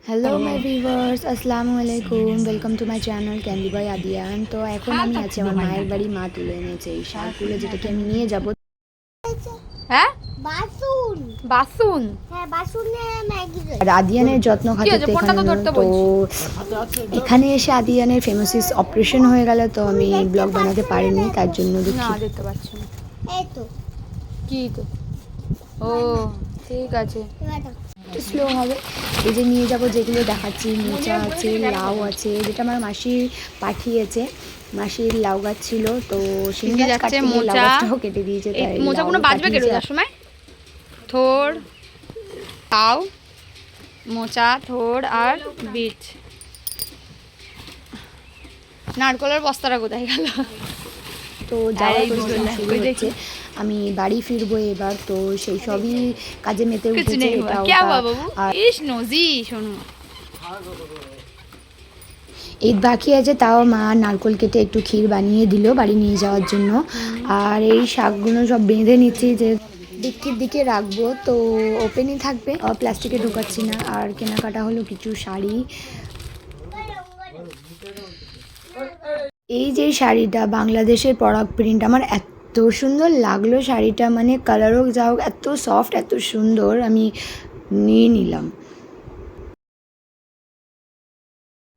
Hello my viewers, আসসালামু আলাইকুম। Welcome to my channel candy boy Adiyan. তো এখন আমি আছি আমার মায়ের বাড়ি। মা তুলে এনেছে এই শাকগুলো, যেটাকে আমি নিয়ে যাব। হ্যাঁ, বাসুন বাসুন। হ্যাঁ, বাসুনে ম্যাগি। আর আদিয়ানের যত্ন খাতে এখানে তো এখানে এসে আদিয়ানের ফেমাসিস অপারেশন হয়ে গেল, তো আমি ব্লগ বানাতে পারিনি, তার জন্য না দুঃখিত। দেখতে পাচ্ছ না। এই তো কি তো? ও ঠিক আছে, একটু স্লো হবে। এই যে নিয়ে যাব যেগুলো দেখাচ্ছি, মোচা আছে, লাউ আছে, যেটা আমার মাসি পাঠিয়েছে। মাসির লাউ গাছ ছিল, তো শিম গাছ কাটতে গিয়ে লাউ গাছটাও কেটে দিয়েছে, তাই মোচাগুলো বাজবে কেটে যাওয়ার সময়। থোড় লাউ, মোচা, থোড় আর বিট। নারকলের বস্তাটা কোথায় গেল? তো যাওয়ার পরিশ্রম শুরু হচ্ছে। আমি বাড়ি ফিরবো এবার, তো সেই সবই কাজে মেতে উঠেছে। ঈদ বাকি আছে, তাও মা নারকল কেটে একটু ক্ষীর বানিয়ে দিল বাড়ি নিয়ে যাওয়ার জন্য। আর এই শাকগুলো সব বেঁধে নিচ্ছি যে ডিক্কির দিকে রাখবো, তো ওপেনই থাকবে, প্লাস্টিকে ঢোকাচ্ছি না। আর কেনাকাটা হলো কিছু শাড়ি। এই যে শাড়িটা বাংলাদেশের পরাগ প্রিন্ট, আমার এত সুন্দর লাগলো শাড়িটা, মানে কালারও যা হোক, এত সফট, এত সুন্দর, আমি নিয়ে নিলাম।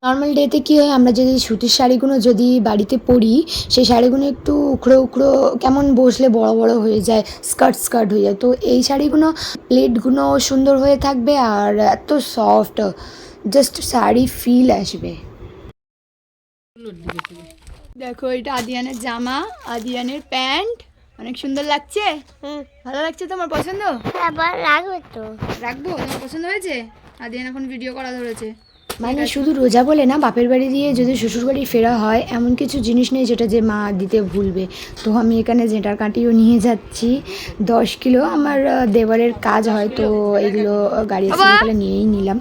নর্মাল ডেতে কী হয়, আমরা যদি সুতির শাড়িগুলো যদি বাড়িতে পরি, সেই শাড়িগুলো একটু উখড়ো উখড়ো কেমন, বসলে বড় বড় হয়ে যায়, স্কার্ট স্কার্ট হয়ে যায়। তো এই শাড়িগুলো প্লেটগুলো সুন্দর হয়ে থাকবে আর এত সফট, জাস্ট শাড়ি ফিল আসবে। দেখো, এটা আদিয়ানের জামা, আদিয়ানের প্যান্ট, অনেক সুন্দর লাগছে। ভালো লাগছে? তোমার পছন্দ? আবার রাখবে তো? রাখবো। তোমার পছন্দ হয়েছে? আদিয়ান এখন ভিডিও করা ধরেছে। মানে শুধু রোজা বলে না, বাপের বাড়ি দিয়ে যদি শ্বশুর বাড়ি ফেরা হয়, এমন কিছু জিনিস নেই যেটা যে মা দিতে ভুলবে। তো আমি এখানে জেটার কাটিও নিয়ে যাচ্ছি 10 কিলো। আমার দেওয়ারের কাজ হয়, তো এগুলো গাড়ি এসে নিয়েই নিলাম।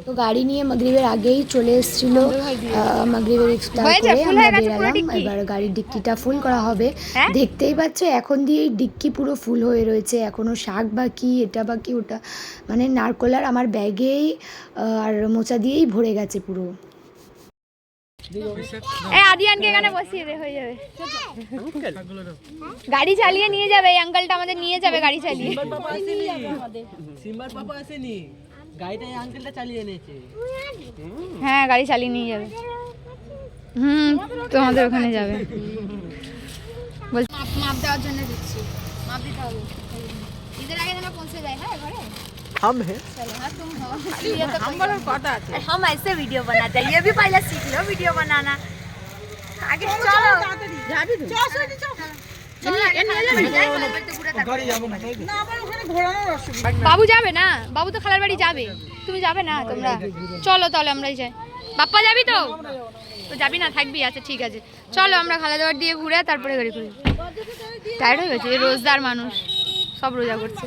তো গাড়ি নিয়ে মাগরিবের আগেই চলে এসেছিলো। মাগরিবের ইফতার করে আমরা বেরালাম। এবার গাড়ির ডিক্কিটা ফুল করা হবে। দেখতেই পাচ্ছ এখন দিয়েই ডিক্কি পুরো ফুল হয়ে রয়েছে, এখনও শাক বাকি, এটা বাকি, ওটা, মানে নারকোল আর আমার ব্যাগেই আর মোচা দিয়েই ভরে গেছে পুরো। আদিয়ানকে এখানে বসিয়ে দে, হয়ে যাবে। গাড়ি চালিয়ে নিয়ে যাবে এই আঙ্কেলটা, আমাদের নিয়ে যাবে গাড়ি চালিয়ে। সিম্বার পাপা আসেনি, গাড়িটা এই আঙ্কেলটা চালিয়ে এনেছে। হ্যাঁ, গাড়ি চালিয়ে নিয়ে যাবে। তোমাদের ওখানে যাবে। বলছি মাপ দেওয়ার জন্য দিচ্ছি, মাপ দিতে হবে। ঈদের আগে যেন পৌঁছে যায়। হ্যাঁ, ঘরে हम हैं। चलो, हाँ तुम हो। हम बोलो पता है। हम ऐसे वीडियो बनाते हैं, ये भी पहले सीख लो वीडियो बनाना। आगे चलो, जा भी दो। বাবু যাবে না? বাবু তো খালার বাড়ি যাবে, তুমি যাবে না? তোমরা চলো তাহলে, আমরাই যাই। বাপ্পা যাবি তো? তো যাবি না, থাকবি? আচ্ছা ঠিক আছে, চলো আমরা খালাদাবার দিয়ে ঘুরে তারপরে গাড়ি করি। টায়ার্ড হয়ে গেছে, রোজদার মানুষ, সব রোজা করছে,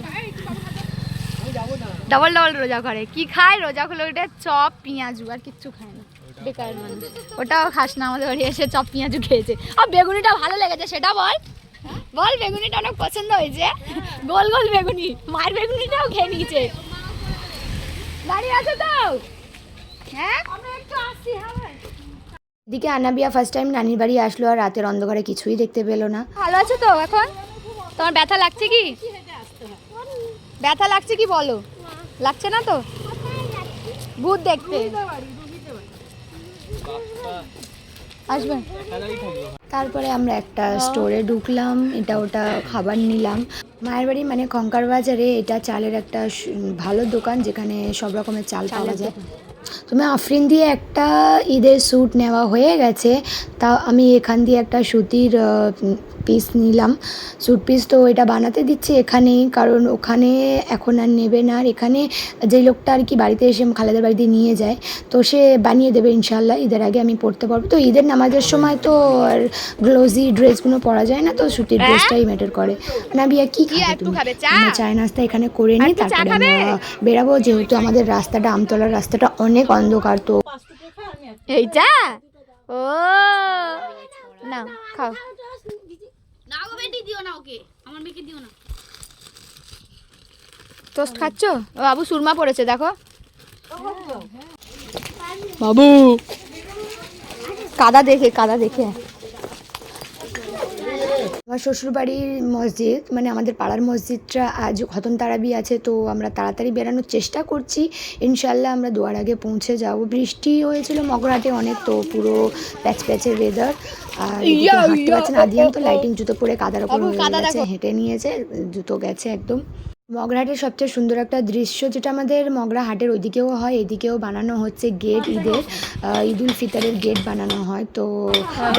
ডবল ডবল রোজা করে। কি খায় রোজা হলো? ওটা চপ পেঁয়াজু, আর কিচ্ছু খায় না, বেকার মানুষ। ওটাও খাস না? আমাদের বাড়ি এসে চপ পেঁয়াজু খেয়েছে। আর বেগুনিটা ভালো লেগেছে, সেটা বল। বল, বেগুনিটা অনেক পছন্দ হয়েছে। গোল গোল বেগুনি, মায়ের বেগুনিটাও খেয়ে নিয়েছে। দাঁড়িয়ে আছে তো? হ্যাঁ, আমরা একটু আসছি। হ্যাঁ, এদিকে আনাবিয়া ফার্স্ট টাইম নানির বাড়ি আসলো, আর রাতের অন্ধকারে কিছুই দেখতে পেলো না। ভালো আছো তো এখন? তোমার ব্যথা লাগছে কি? ব্যথা লাগছে কি বলো? লাগছে না তো? ভূত দেখতে আসবে। তারপরে আমরা একটা স্টোরে ঢুকলাম, এটা ওটা খাবার নিলাম। মায়ের বাড়ি মানে খঙ্কার বাজারে, এটা চালের একটা ভালো দোকান, যেখানে সব রকমের চাল পাওয়া যায়। তুমি আফরিন দিয়ে একটা ঈদের স্যুট নেওয়া হয়ে গেছে, তা আমি এখান দিয়ে একটা সুতির পিস নিলাম, স্যুট পিস। তো এটা বানাতে দিচ্ছি এখানেই, কারণ ওখানে এখন আর নেবে না। আর এখানে যেই লোকটা আর কি বাড়িতে এসে খালেদের বাড়িতে নিয়ে যায়, তো সে বানিয়ে দেবে ইনশাল্লাহ। ঈদের আগে আমি পরতে পারবো। তো ঈদের নামাজের সময় তো আর গ্লোজি ড্রেসগুলো পরা যায় না, তো সুতির ড্রেসটাই ম্যাটার করে। না বিয়া, কি খাবে তুমি? আমরা চায় নাস্তা এখানে করে নিই, তারপরে আমরা বেরাবো, যেহেতু আমাদের রাস্তাটা, আমতলার রাস্তাটা অনেক অন্ধকার। তো এইটা ও না, খাও না গো বেটি, দিও না ওকে, আমার মেয়েকে দিও না। টোস্ট খাচ্ছো? ও বাবু সুরমা পড়েছে দেখো। বাবু কাদা দেখে আমার শ্বশুরবাড়ির মসজিদ মানে আমাদের পাড়ার মসজিদটা আজ খতম তারাবি আছে, তো আমরা তাড়াতাড়ি বেরানোর চেষ্টা করছি। ইনশাল্লাহ আমরা দুয়ার আগে পৌঁছে যাব। বৃষ্টি হয়েছিল মগরাহাটে অনেক, তো পুরো প্যাচের ওয়েদার। আর এদিকে হাঁটতে পারছে না আদিয়ান, তো লাইটিং জুতো পরে কাদার ওপর হয়ে গেছে, হেঁটে নিয়েছে, জুতো গেছে একদম। মগরাহাটের সবচেয়ে সুন্দর একটা দৃশ্য যেটা আমাদের মগরাহাটের ওইদিকেও হয়, এদিকেও বানানো হচ্ছে গেট, ঈদ উল ফিতরের গেট বানানো হয়। তো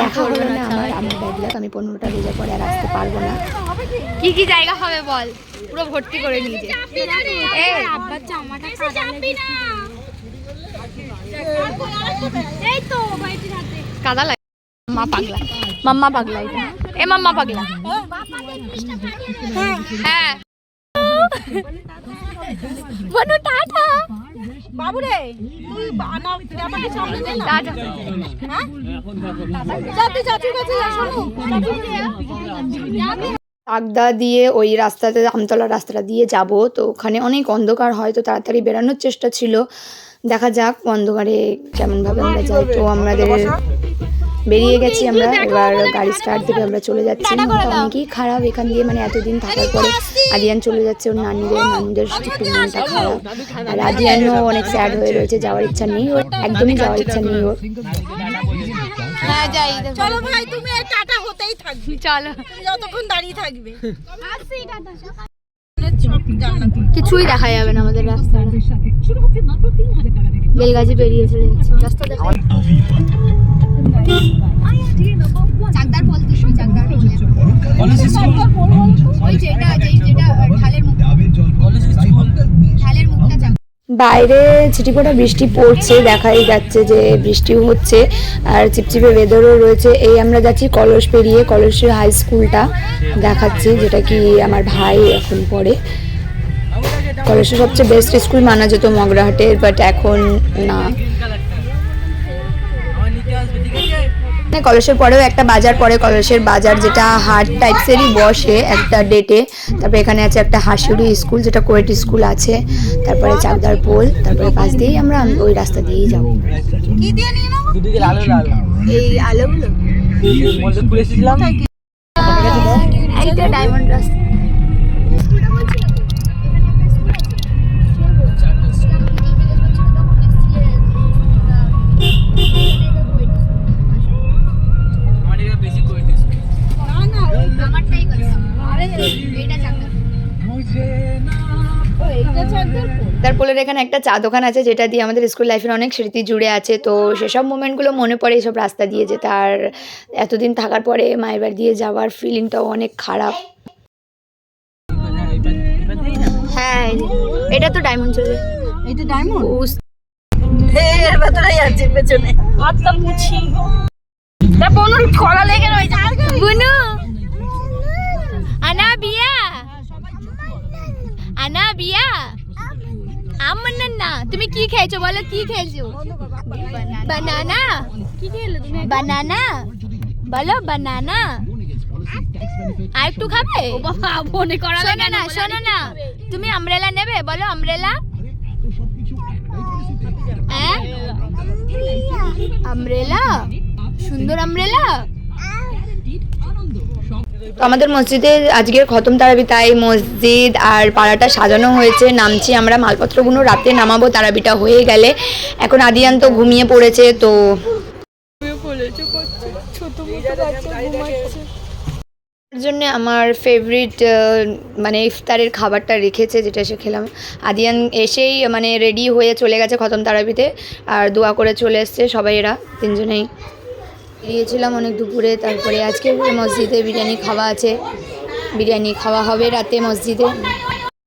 দেখা হলো না আমার ব্যাড লাক, আমি 15টা রোজা পরে আর আসতে পারবো না। কি জায়গা হবে বল, পুরো ভর্তি করে নিয়েছে। কাদা লাগে মাম্মা পাগলা এটা মাম্মা পাগলা। হ্যাঁ বনু টাটা বাবুরে তুই আমাকে সামনে দে না। টাটা হ্যাঁ যাতে চাচুর কাছে যা শোনো আগদা দিয়ে ওই রাস্তাতে আমতলা রাস্তাটা দিয়ে যাব, তো ওখানে অনেক অন্ধকার হয়, তো তাড়াতাড়ি বেরানোর চেষ্টা ছিল। দেখা যাক অন্ধকারে কেমনভাবে আমরা যাই। তো আমাদের বেরিয়ে গেছি আমরা, এবার গাড়ি স্টার্ট দিকে আমরা চলে যাচ্ছি। অনেকই খারাপ এখান দিয়ে, মানে এতদিন থাকার পরে আদিয়ান চলে যাচ্ছে ওর নানিদের একটু মনটা খারাপ। আর আদিয়ানও অনেক স্যাড হয়ে রয়েছে, যাওয়ার ইচ্ছা নেই ওর, একদমই যাওয়ার ইচ্ছা নেই ওর। হ্যাঁ যাই চলো ভাই, তুমি এই টাটা হতেই থাকবে, চলো তুমি যতক্ষণ দাঁড়িয়ে থাকবে। কিছুই দেখা যাবে না আমাদের রাস্তাটা, বেলগাছি পেরিয়ে চলে যাচ্ছে রাস্তা দেখা। চাকদার বলতে চাকদার ওই যেটা ঢালের মুখটা বাইরে ছিটিফোঁটা বৃষ্টি পড়ছে, দেখাই যাচ্ছে যে বৃষ্টিও হচ্ছে আর চিপচিপে ওয়েদারও রয়েছে। এই আমরা যাচ্ছি কলস পেরিয়ে, কলসের হাই স্কুলটা দেখাচ্ছি, যেটা কি আমার ভাই এখন পড়ে। কলসের সবচেয়ে বেস্ট স্কুল মানা যেত মগরাহাটের, বাট এখন না। কলসের পরেও একটা বাজার পড়ে, কলসের বাজার, যেটা হাট টাইপসেরই বসে একটা ডেটে। তারপরে এখানে আছে একটা হাসিউড়ি স্কুল, যেটা কোয়েট স্কুল আছে। তারপরে চাকদার পোল, তারপরে পাশ দিয়েই আমরা ওই রাস্তা দিয়েই যাবো। কি দিয়ে নিয়ে নাও দুদিকে আলো লাল এই আলোগুলো মধ্যে খুলে এসেছিলাম একটা ডায়মন্ড রাস্তা। তারপরে এখানে একটা চা দোকান আছে, যেটা দিয়ে আমাদের স্কুল লাইফের অনেক স্মৃতি জুড়ে আছে। তো সেসব মোমেন্টগুলো মনে পড়ে এইসব রাস্তা দিয়ে যেতে। আর এতদিন থাকার পরে মায়ের বাড়ি দিয়ে যাওয়ার ফিলিংটাও অনেক খারাপ। হ্যাঁ এটা তো ডায়মন্ড চলে, এটা ডায়মন্ড এর ভেতরেই আছে পেছনে হাতটা মুছি না বনুর কলা লেগে রয়েছে। বনু আনা বিয়া না তুমি কি খেয়েছো বলো, কি খেয়েছো? বানানা। কি খেলে তুমি? বানানা বলো, বানানা। আর একটু খাবে? ও বাবা মনে করা শোনো না তুমি আমব্রেলা নেবে বলো, আমব্রেলা। হ্যাঁ আমব্রেলা, সুন্দর আমব্রেলা। তো আমাদের মসজিদে আজকের খতম তারাবি, তাই মসজিদ আর পাড়াটা সাজানো হয়েছে। নামছি আমরা, মালপত্রগুলো রাতে নামাবো তারাবিটা হয়ে গেলে। এখন আদিয়ান তো ঘুমিয়ে পড়েছে, তো জন্য আমার ফেভারিট মানে ইফতারের খাবারটা রেখেছে, যেটা এসে খেলাম। আদিয়ান এসেই মানে রেডি হয়ে চলে গেছে খতম তারাবিতে, আর দোয়া করে চলে এসছে সবাই, এরা তিনজনেই। গিয়েছিলাম অনেক দুপুরে। তারপরে আজকে মসজিদে বিরিয়ানি খাওয়া আছে, বিরিয়ানি খাওয়া হবে রাতে মসজিদে।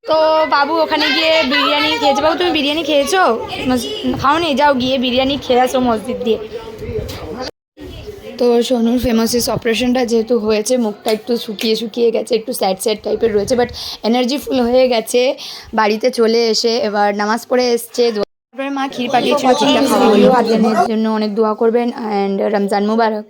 তো বাবু ওখানে গিয়ে বিরিয়ানি খেয়েছে। বাবু তুমি বিরিয়ানি খেয়েছো? খাওনি? যাও গিয়ে বিরিয়ানি খেয়ে আসো মসজিদ দিয়ে। তো সোনুর ফেমাসিস অপারেশনটা যেহেতু হয়েছে, মুখটা একটু শুকিয়ে গেছে, একটু স্যাড টাইপের রয়েছে, বাট এনার্জিফুল হয়ে গেছে। বাড়িতে চলে এসে এবার নামাজ পড়ে এসছে। তারপরে মা ক্ষীর পাঠিয়েছিল, ক্ষীরটা খাওয়া হলো। আদিয়ানের জন্য অনেক দোয়া করবেন, অ্যান্ড রমজান মুবারক।